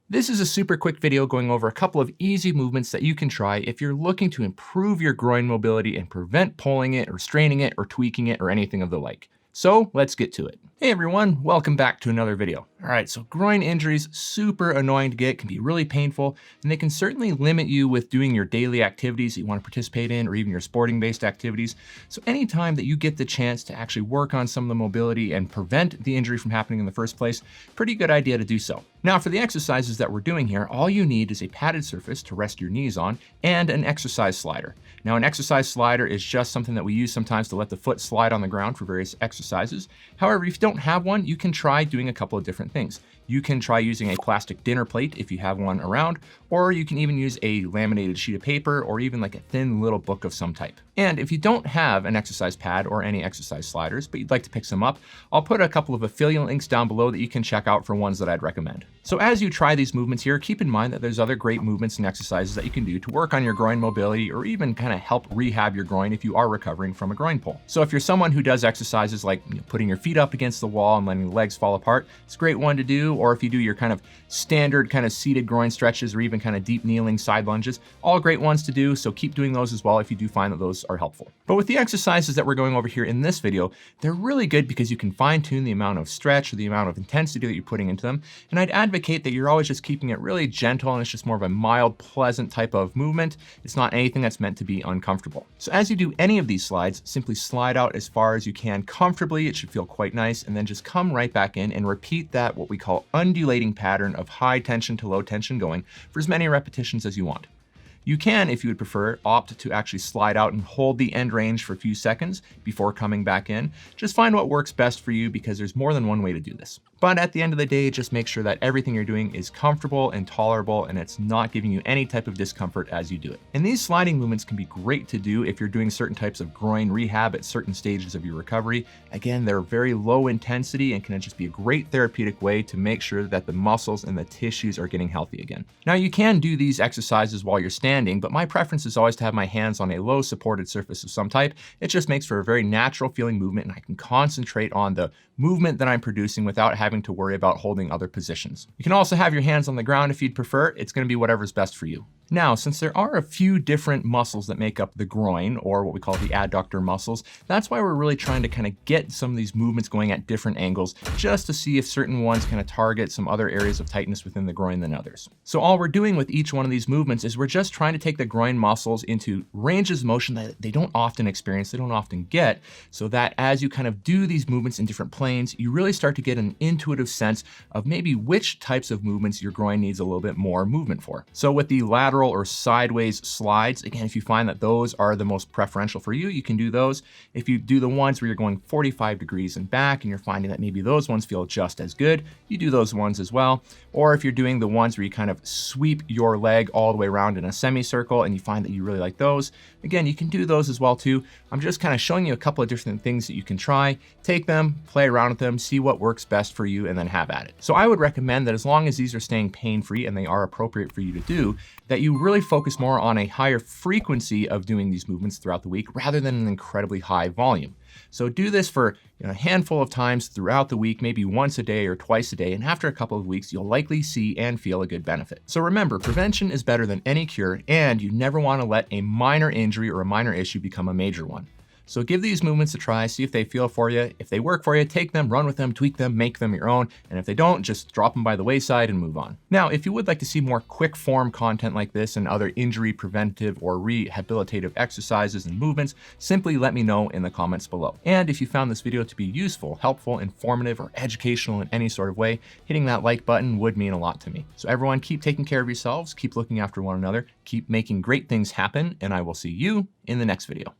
This is a super quick video going over a couple of easy movements that you can try if you're looking to improve your groin mobility and prevent pulling it or straining it or tweaking it or anything of the like. So let's get to it. Hey everyone, welcome back to another video. All right, so groin injuries, super annoying to get, can be really painful, and they can certainly limit you with doing your daily activities that you want to participate in or even your sporting-based activities. So anytime that you get the chance to actually work on some of the mobility and prevent the injury from happening in the first place, pretty good idea to do so. Now for the exercises that we're doing here, all you need is a padded surface to rest your knees on and an exercise slider. Now an exercise slider is just something that we use sometimes to let the foot slide on the ground for various exercises. However, if you don't have one, you can try doing a couple of different things. You can try using a plastic dinner plate if you have one around, or you can even use a laminated sheet of paper or even like a thin little book of some type. And if you don't have an exercise pad or any exercise sliders, but you'd like to pick some up, I'll put a couple of affiliate links down below that you can check out for ones that I'd recommend. So as you try these movements here, keep in mind that there's other great movements and exercises that you can do to work on your groin mobility or even kind of help rehab your groin if you are recovering from a groin pull. So if you're someone who does exercises like putting your feet up against the wall and letting the legs fall apart, it's a great one to do. Or if you do your kind of standard kind of seated groin stretches or even kind of deep kneeling side lunges, all great ones to do. So keep doing those as well if you do find that those are helpful. But with the exercises that we're going over here in this video, they're really good because you can fine tune the amount of stretch or the amount of intensity that you're putting into them. And I'd advocate that you're always just keeping it really gentle and it's just more of a mild, pleasant type of movement. It's not anything that's meant to be uncomfortable. So as you do any of these slides, simply slide out as far as you can comfortably. It should feel quite nice. And then just come right back in and repeat that what we call undulating pattern of high tension to low tension going for as many repetitions as you want. You can, if you would prefer, opt to actually slide out and hold the end range for a few seconds before coming back in. Just find what works best for you because there's more than one way to do this. But at the end of the day, just make sure that everything you're doing is comfortable and tolerable and it's not giving you any type of discomfort as you do it. And these sliding movements can be great to do if you're doing certain types of groin rehab at certain stages of your recovery. Again, they're very low intensity and can just be a great therapeutic way to make sure that the muscles and the tissues are getting healthy again. Now you can do these exercises while you're standing, but my preference is always to have my hands on a low supported surface of some type. It just makes for a very natural feeling movement and I can concentrate on the movement that I'm producing without having to worry about holding other positions. You can also have your hands on the ground if you'd prefer. It's going to be whatever's best for you. Now, since there are a few different muscles that make up the groin, or what we call the adductor muscles, that's why we're really trying to kind of get some of these movements going at different angles, just to see if certain ones kind of target some other areas of tightness within the groin than others. So all we're doing with each one of these movements is we're just trying to take the groin muscles into ranges of motion that they don't often experience, they don't often get, so that as you kind of do these movements in different planes, you really start to get an intuitive sense of maybe which types of movements your groin needs a little bit more movement for. So with the lateral or sideways slides, again, if you find that those are the most preferential for you, you can do those. If you do the ones where you're going 45 degrees and back and you're finding that maybe those ones feel just as good, you do those ones as well. Or if you're doing the ones where you kind of sweep your leg all the way around in a semicircle and you find that you really like those, again, you can do those as well too. I'm just kind of showing you a couple of different things that you can try. Take them, play around with them, see what works best for you, and then have at it. So I would recommend that as long as these are staying pain-free and they are appropriate for you to do, that you really focus more on a higher frequency of doing these movements throughout the week rather than an incredibly high volume. So do this for a handful of times throughout the week, maybe once a day or twice a day, and after a couple of weeks, you'll likely see and feel a good benefit. So remember, prevention is better than any cure, and you never want to let a minor injury or a minor issue become a major one. So give these movements a try, see if they feel for you. If they work for you, take them, run with them, tweak them, make them your own. And if they don't, just drop them by the wayside and move on. Now, if you would like to see more quick form content like this and other injury preventive or rehabilitative exercises and movements, simply let me know in the comments below. And if you found this video to be useful, helpful, informative, or educational in any sort of way, hitting that like button would mean a lot to me. So everyone, keep taking care of yourselves, keep looking after one another, keep making great things happen, and I will see you in the next video.